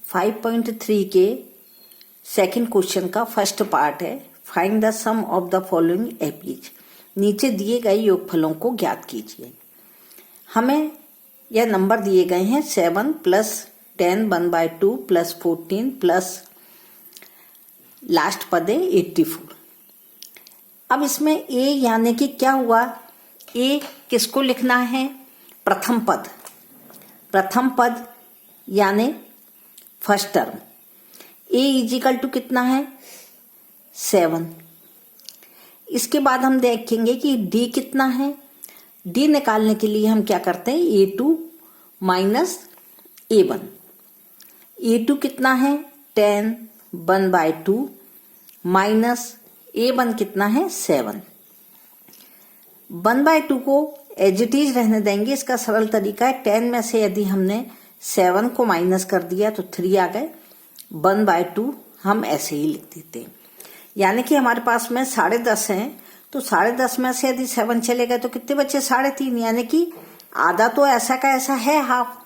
5.3 के second question का first part है। Find the sum of the following APs. नीचे दिए गए योगफलों को ज्ञात कीजिए। हमें यह नंबर दिए गए हैं 7 प्लस 10 1/2 प्लस 14 प्लस लास्ट पद है 84। अब इसमें ए यानी कि क्या हुआ, ए किसको लिखना है, प्रथम पद। प्रथम पद यानी first term. A equal to कितना है 7। इसके बाद हम देखेंगे कि डी कितना है। डी निकालने के लिए हम क्या करते हैं, A2 माइनस A1। A2 कितना है 10 1/2 माइनस A1 कितना है 7। 1/2 को एज इट इज रहने देंगे। इसका सरल तरीका है 10 में से यदि हमने 7 को माइनस कर दिया तो 3 आ गए। 1/2 हम ऐसे ही लिख देते हैं। यानी कि हमारे पास में 10.5 है, तो 10.5 में से यदि 7 चले गए तो कितने बचे 3.5। यानी कि आधा तो ऐसा का ऐसा है हाफ,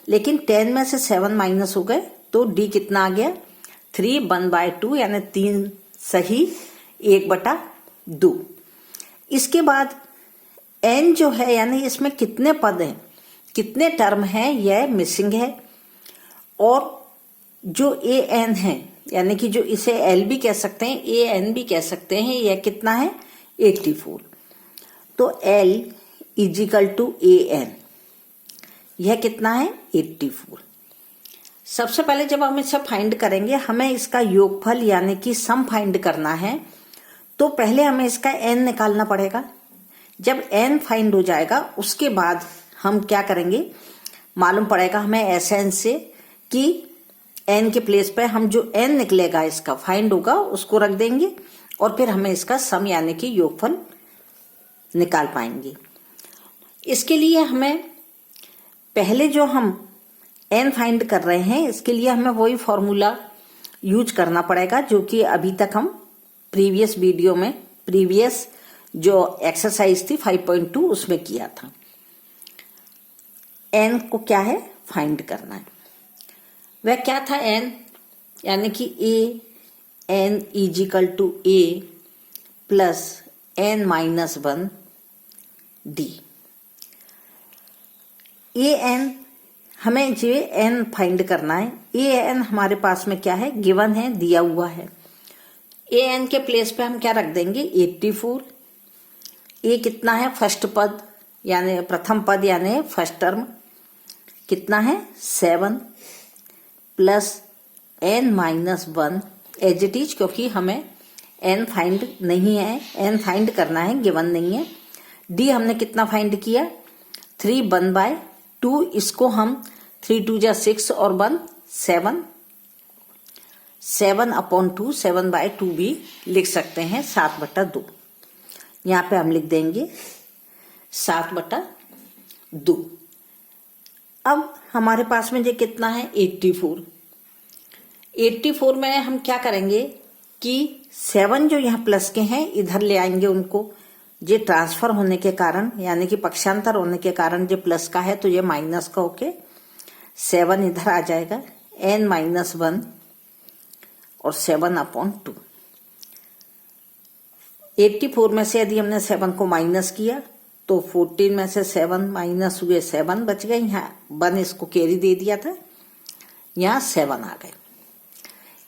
लेकिन 10 में से 7 माइनस हो गए तो डी कितना आ गया 3 1/2 यानी 3 सही 1/2। इसके बाद एन जो है यानी इसमें कितने पद हैं, कितने टर्म हैं, यह मिसिंग है। और जो ए एन है यानी कि जो इसे एल भी कह सकते हैं, ए एन भी कह सकते हैं, यह कितना है 84। तो L equal to A N, यह कितना है 84। सबसे पहले जब हम इसे फाइंड करेंगे, हमें इसका योगफल यानी कि सम फाइंड करना है, तो पहले हमें इसका एन निकालना पड़ेगा। जब एन फाइंड हो जाएगा उसके बाद हम क्या करेंगे, मालूम पड़ेगा हमें एस एन से कि एन के प्लेस पे हम जो एन निकलेगा इसका फाइंड होगा उसको रख देंगे और फिर हमें इसका सम यानी कि योगफल निकाल पाएंगे। इसके लिए हमें पहले जो हम एन फाइंड कर रहे हैं इसके लिए हमें वही फॉर्मूला यूज करना पड़ेगा जो कि अभी तक हम प्रीवियस वीडियो में प्रीवियस जो एक्सरसाइज थी 5.2 उसमें किया था। एन को क्या है फाइंड करना है। वह क्या था एन यानी कि a n is equal to a plus N minus 1 d. A n हमें जो एन फाइंड करना है। ए एन हमारे पास में क्या है, गिवन है, दिया हुआ है। ए एन के प्लेस पे हम क्या रख देंगे 84। ए कितना है फर्स्ट पद यानी प्रथम पद यानी फर्स्ट टर्म कितना है 7 plus N minus 1 as it is, क्योंकि हमें एन फाइंड नहीं है, एन फाइंड करना है, गिवन नहीं है। डी हमने कितना फाइंड किया 3 1/2। इसको हम 3 2 जा 6 और 1 7 7/2 7/2 भी लिख सकते हैं 7/2। यहाँ पे हम लिख देंगे 7/2। अब हमारे पास में जो कितना है 84। 84 में हम क्या करेंगे कि 7 जो यहाँ प्लस के हैं इधर ले आएंगे उनको। ये ट्रांसफर होने के कारण यानी कि पक्षांतर होने के कारण जो प्लस का है तो ये माइनस का होके 7 इधर आ जाएगा। n माइनस 1 और 7/2। 84 में से यदि हमने 7 को माइनस किया तो 14 में से 7 माइनस हुए 7 बच गए। यहाँ 1 इसको कैरी दे दिया था, यहाँ 7 आ गए।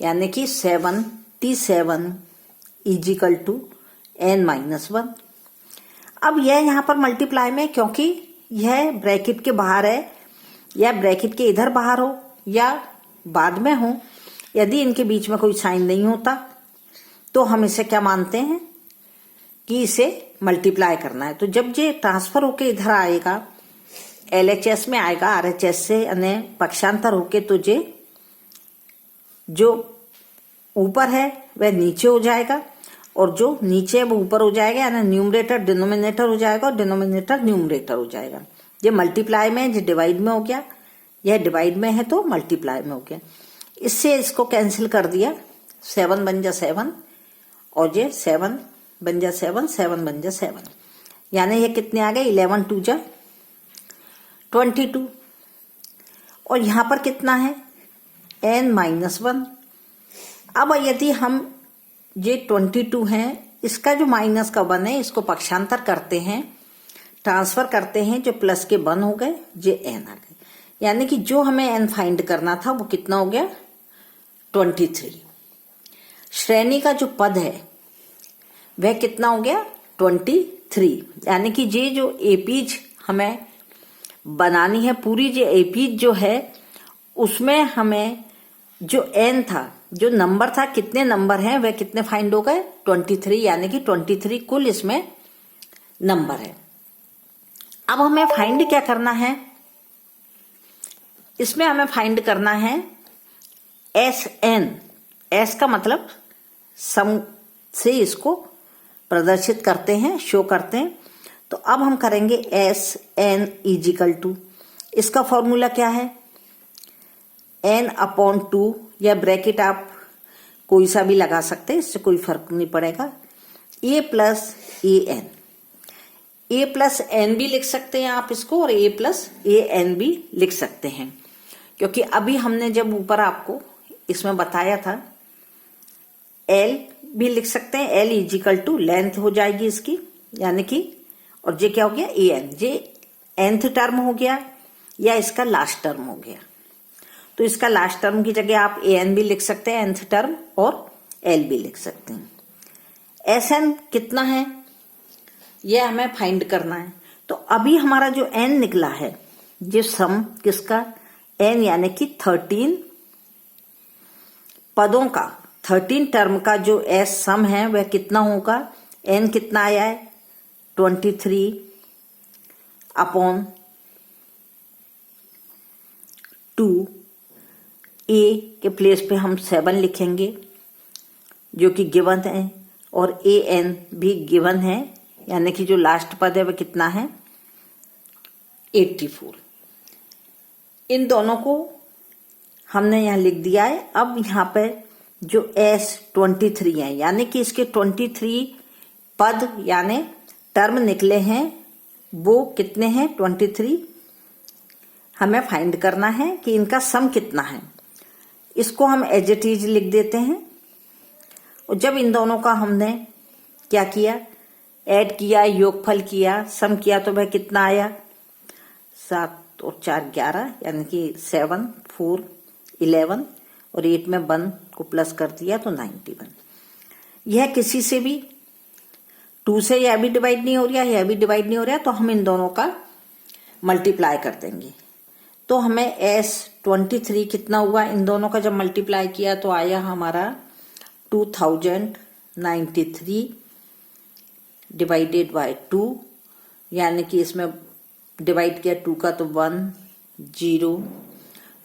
यानी कि 77 इजिकल टू n माइनस 1। अब यह यहाँ पर मल्टीप्लाई में, क्योंकि यह ब्रैकेट के बाहर है या ब्रैकेट के इधर बाहर हो या बाद में हो, यदि इनके बीच में कोई साइन नहीं होता तो हम इसे क्या मानते हैं कि इसे मल्टीप्लाई करना है। तो जब ये ट्रांसफर होके इधर आएगा LHS में आएगा RHS से यानी पक्षांतर होके, तो ये जो ऊपर है वह नीचे हो जाएगा और जो नीचे है वो ऊपर हो जाएगा, यानी न्यूमरेटर डिनोमिनेटर हो जाएगा और डिनोमिनेटर न्यूमरेटर हो जाएगा। ये मल्टीप्लाई में, ये डिवाइड में हो गया, यह डिवाइड में है तो मल्टीप्लाई में हो गया। इससे इसको कैंसिल कर दिया, 7 बन जा 7 और ये 7 बन जा 7 7 बन जा 7, यानी ये कितने आ गए 11 2 जा 22। और यहां पर कितना है n-1। अब यदि हम ये 22 है, इसका जो माइनस का 1 है इसको पक्षांतर करते हैं, ट्रांसफर करते हैं, जो प्लस के 1 हो गए, ये n आ गए। यानी कि जो हमें n फाइंड करना था वो कितना हो गया, 23। श्रेणी का जो पद है वह कितना हो गया, 23। यानी कि ये जो एपीज हमें बनानी है, पूरी जो एपीज जो है उसमें हमें जो n था, जो नंबर था, कितने नंबर हैं वह कितने फाइंड हो गए, 23। यानी कि 23 कुल इसमें नंबर है। अब हमें फाइंड क्या करना है, इसमें हमें फाइंड करना है Sn। S का मतलब सम से इसको प्रदर्शित करते हैं, शो करते हैं। तो अब हम करेंगे Sn इजिकल टू, इसका फॉर्मूला क्या है, n/2 या ब्रैकेट आप कोई सा भी लगा सकते हैं, इससे कोई फर्क नहीं पड़ेगा, a plus an। a plus n भी लिख सकते हैं आप इसको, और a प्लस an भी लिख सकते हैं, क्योंकि अभी हमने जब ऊपर आपको इसमें बताया था l भी लिख सकते हैं, l इजिकल टू लेंथ हो जाएगी इसकी, यानी कि, और ये क्या हो गया, an, ये nth टर्म हो गया या इसका लास्ट टर्म हो गया। तो इसका लास्ट टर्म की जगह आप an भी लिख सकते हैं, nth टर्म, और l भी लिख सकते हैं। Sn कितना है यह हमें फाइंड करना है। तो अभी हमारा जो n निकला है, ये सम किसका, n यानी कि 13 पदों का, 13 टर्म का जो s सम है वह कितना होगा, n कितना आया है, 23/2 a के प्लेस पे हम 7 लिखेंगे जो कि गिवन है, और an भी गिवन है, यानी कि जो लास्ट पद है वह कितना है, 84। इन दोनों को हमने यहाँ लिख दिया है। अब यहाँ पे जो S23 है, यानी कि इसके 23 पद यानी टर्म निकले हैं, वो कितने हैं, 23। हमें फाइंड करना है कि इनका सम कितना है। इसको हम एज इट इज लिख देते हैं, और जब इन दोनों का हमने क्या किया, ऐड किया, योगफल किया, सम किया, तो वह कितना आया, 7 और 4 11, यानी कि 7 4 11, और 8 में 1 को प्लस कर दिया तो 91। यह किसी से भी 2 से यह भी डिवाइड नहीं हो रहा, यह भी डिवाइड नहीं हो रहा, तो हम इन दोनों का मल्टीप्लाई कर देंगे। तो हमें S23 कितना हुआ, इन दोनों का जब मल्टीप्लाई किया तो आया हमारा 2093 डिवाइडेड बाय 2, यानी कि इसमें डिवाइड किया 2 का तो 1 0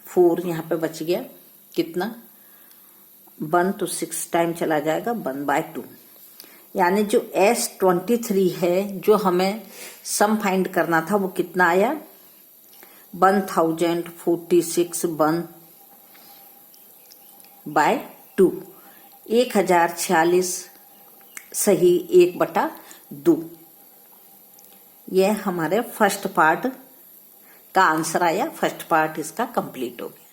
4, यहाँ पे बच गया कितना, 1, तो 6 टाइम चला जाएगा, 1/2। यानी जो S23 है, जो हमें सम फाइंड करना था, वो कितना आया, 1046 1/2, 1046 सही 1/2। यह हमारे फर्स्ट पार्ट का आंसर आया, फर्स्ट पार्ट इसका कंप्लीट हो गया।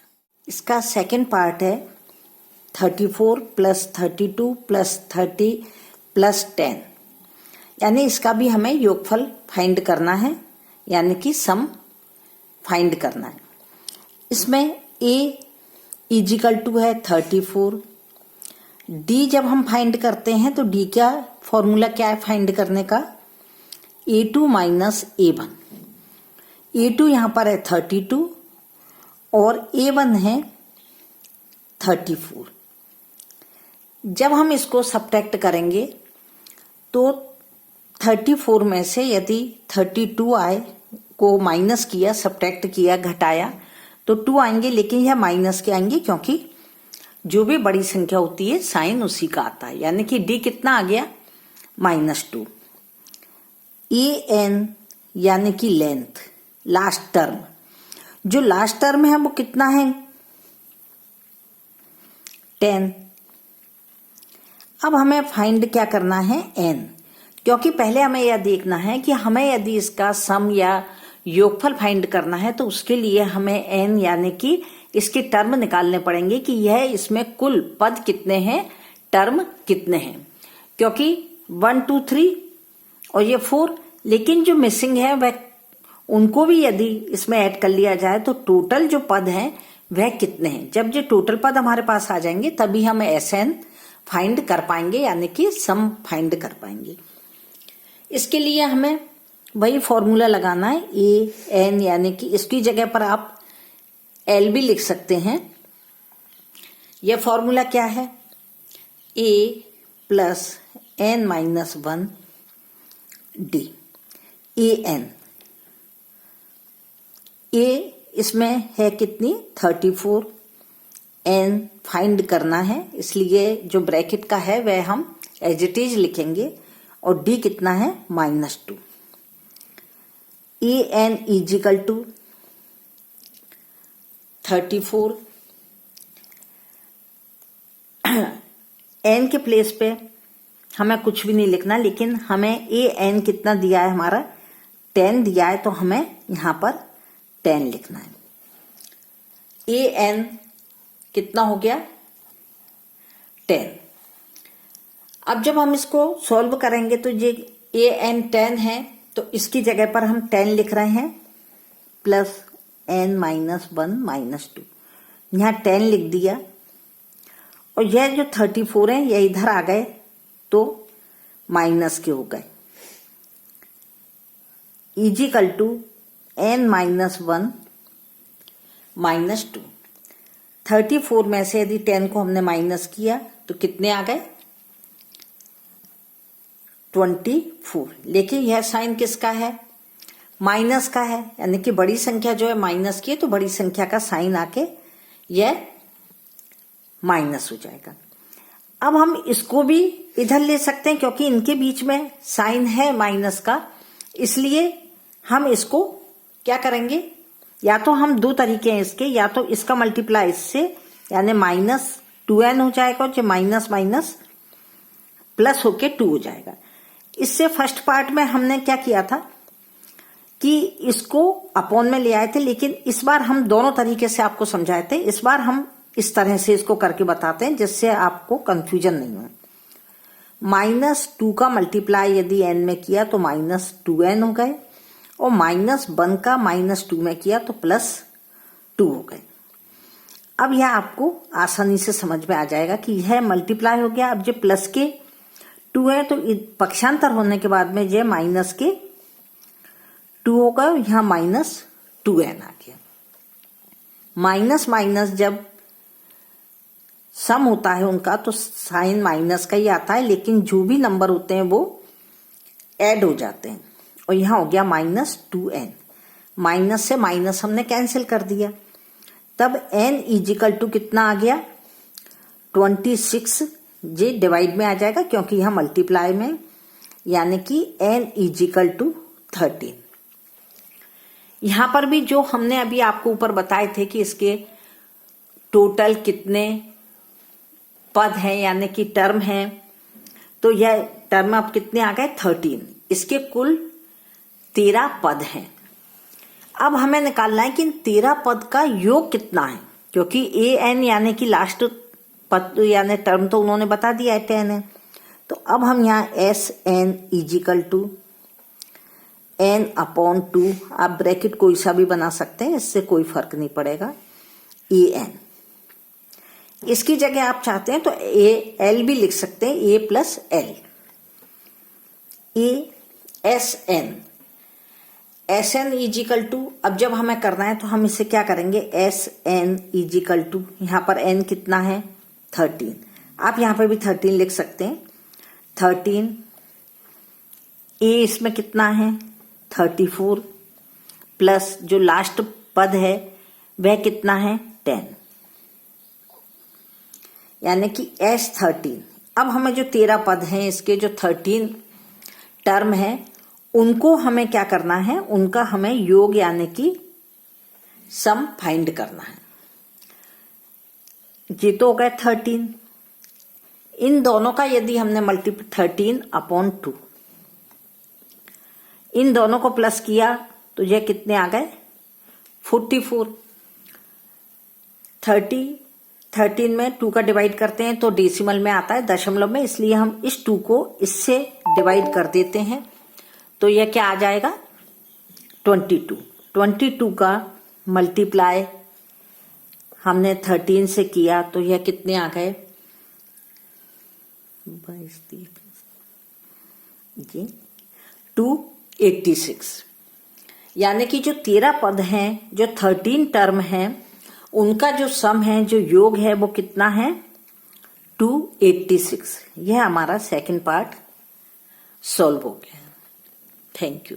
इसका सेकंड पार्ट है 34 + 32 + 30 + 10, यानी इसका भी हमें योगफल फाइंड करना है, यानी कि सम फाइंड करना है। इसमें a इजिकल टू है 34, d जब हम फाइंड करते हैं तो d का फॉर्मूला क्या है फाइंड करने का, a2 - a1। a2 यहां पर है 32 और a1 है 34। जब हम इसको सब्ट्रैक्ट करेंगे तो 34 में से यदि 32 आए को माइनस किया, सब्ट्रैक्ट किया, घटाया, तो 2 आएंगे, लेकिन यह माइनस के आएंगे, क्योंकि जो भी बड़ी संख्या होती है साइन उसी का आता है। यानी कि d कितना आ गया, -2। an यानी कि लेंथ, लास्ट टर्म, जो लास्ट टर्म है वो कितना है, 10। अब हमें फाइंड क्या करना है, n, क्योंकि पहले हमें यह देखना है कि हमें यदि इसका सम या योगफल फाइंड करना है तो उसके लिए हमें n यानी कि इसके टर्म निकालने पड़ेंगे कि यह इसमें कुल पद कितने हैं, टर्म कितने हैं, क्योंकि 1 2 3 और ये 4, लेकिन जो मिसिंग है वह उनको भी यदि इसमें ऐड कर लिया जाए तो टोटल जो पद हैं वह कितने हैं। जब ये टोटल पद हमारे पास आ जाएंगे तभी हम SN फाइंड कर पाएंगे, यानी कि सम फाइंड कर पाएंगे। इसके लिए हमें वही फॉर्मूला लगाना है AN, यानी कि इसकी जगह पर आप L भी लिख सकते हैं। यह फॉर्मूला क्या है, A plus N minus 1 D। AN, A इसमें है कितनी 34, N फाइंड करना है, इसलिए जो ब्रैकेट का है वह हम एज इट इज लिखेंगे, और D कितना है -2। AN इजिकल टू 34, N के प्लेस पे हमें कुछ भी नहीं लिखना, लेकिन हमें AN कितना दिया है, हमारा 10 दिया है, तो हमें यहां पर 10 लिखना है। AN कितना हो गया 10। अब जब हम इसको सॉल्व करेंगे तो ये AN 10 है, तो इसकी जगह पर हम 10 लिख रहे हैं प्लस N माइनस 1 माइनस 2, यहां 10 लिख दिया, और यह जो 34 है यह इधर आ गए तो माइनस के हो गए, equal to N minus 1 minus 2। 34 में से यदि 10 को हमने माइनस किया तो कितने आ गए 24, लेकिन यह साइन किसका है, माइनस का है, यानी कि बड़ी संख्या जो है माइनस की है, तो बड़ी संख्या का साइन आके यह माइनस हो जाएगा। अब हम इसको भी इधर ले सकते हैं, क्योंकि इनके बीच में साइन है माइनस का, इसलिए हम इसको क्या करेंगे, या तो हम दो तरीके हैं इसके, या तो इसका मल्टीप्लाई इससे यानी -2n हो जाएगा, और जो माइनस माइनस प्लस होके 2 हो जाएगा। इससे फर्स्ट पार्ट में हमने क्या किया था कि इसको अपॉन में ले आए थे, लेकिन इस बार हम दोनों तरीके से आपको समझाए थे, इस बार हम इस तरह से इसको करके बताते हैं जिससे आपको कंफ्यूजन नहीं हो। -2 का मल्टीप्लाई यदि n में किया तो -2n हो गए, और -1 का -2 में किया तो +2 हो गए। अब यह आपको आसानी से समझ में आ जाएगा कि यह मल्टीप्लाई हो गया। अब जो प्लस के 2 है तो पक्षांतर होने के बाद में यह माइनस के 2 होगा, यहां -2n आ गया। माइनस माइनस जब सम होता है उनका तो साइन माइनस का ही आता है, लेकिन जो भी नंबर होते हैं वो ऐड हो जाते हैं, और यहां हो गया -2n। माइनस से माइनस हमने कैंसिल कर दिया, तब n इजिकल टू कितना आ गया 26। ये डिवाइड में आ जाएगा क्योंकि यहां मल्टीप्लाई में, यानी कि n इजिकल टू 13। यहां पर भी जो हमने अभी आपको ऊपर बताए थे कि इसके टोटल कितने पद हैं यानी कि टर्म हैं, तो यह टर्म अब कितने आ गए 13। इसके कुल 13 पद हैं। अब हमें निकालना है कि इन 13 पद का योग कितना है, क्योंकि AN यानी कि लास्ट पद यानी टर्म तो उन्होंने बता दिया है 10 है, तो अब हम यहाँ SN equal to n upon 2, आप ब्रैकेट कोई सा भी बना सकते हैं, इससे कोई फर्क नहीं पड़ेगा, AN। इसकी जगह आप चाहते हैं तो L भी लिख सकते हैं, A plus L। SN equal to, अब जब हमें करना है तो हम इसे क्या करेंगे, SN इजिकल टू, यहां पर n कितना है 13, आप यहां पर भी 13 लिख सकते हैं, 13 A इसमें कितना है 34 प्लस जो लास्ट पद है वह कितना है 10, यानी कि S13। अब हमें जो 13 पद हैं इसके जो 13 टर्म है उनको हमें क्या करना है, उनका हमें योग यानी कि सम फाइंड करना है। ये तो हो गया 13, इन दोनों का यदि हमने मल्टीप्लाई 13 अपॉन 2, इन दोनों को प्लस किया तो ये कितने आ गए 44। 13 में 2 का डिवाइड करते हैं तो डेसिमल में आता है, दशमलव में, इसलिए हम इस 2 को इससे डिवाइड कर देते हैं। तो यह क्या आ जाएगा 22 का मल्टीप्लाई हमने 13 से किया तो यह कितने आ गए 286। यानी कि जो 13 पद हैं, जो 13 टर्म हैं, उनका जो सम है, जो योग है, वो कितना है 286। यह हमारा सेकंड पार्ट सॉल्व हो गया। Thank you.